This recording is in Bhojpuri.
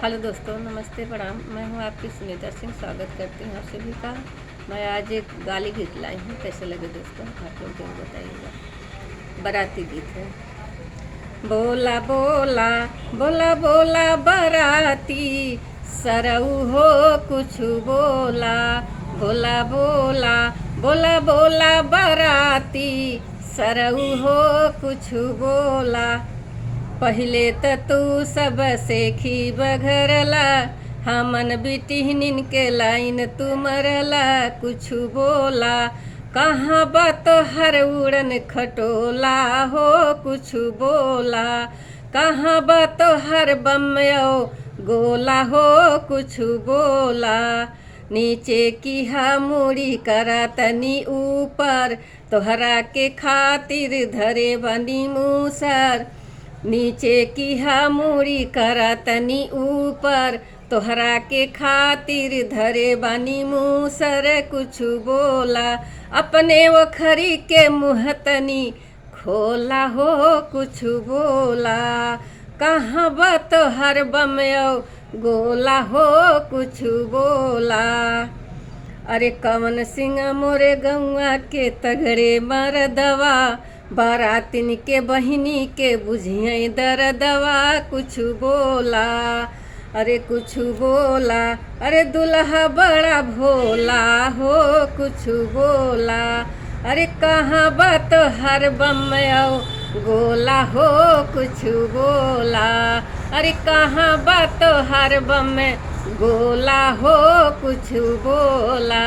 हेलो दोस्तों, नमस्ते, प्रणाम। मैं हूं आपकी सुनीता सिंह। स्वागत करती हूं आप सभी का। मैं आज एक गाली गीत लाई हूं। कैसे लगे दोस्तों, आप लोग जरूर बताइएगा। बाराती गीत है। बोला बोला बोला बोला बाराती, सरऊ हो कुछ बोला। बोला बोला बोला बोला बाराती, सरऊ हो कुछ बोला। पहिले त तू सब सेखी बघरला, हमन बिटिहनिन के लाइन तू मरला। कुछ बोला कहाँ बात हर उड़न खटोला हो। कुछ बोला कहाँ बात हर बम्यो गोला हो। कुछ बोला नीचे की मुड़ी करा तनी ऊपर, तोहरा के खातिर धरे बनी मूसर। नीचे की मुड़ी करा तनी ऊपर, तोहरा के खातिर धरे बानी मूसर। कुछ बोला अपने वो खरी के मुँह तनी खोला हो। कुछ बोला कहाँ बात हर बमयो गोला हो। कुछ बोला अरे कवन सिंह मोरे गौआ के तगड़े मरदवा, बारातिन के बहिनी के बुझिए दर्दवा। कुछ बोला अरे कुछ बोला अरे दुल्हा बड़ा भोला हो। कुछ बोला अरे कहाँ बात हर बम्यो गोला हो। कुछ बोला अरे कहाँ बात हर बम गोला हो। कुछ बोला।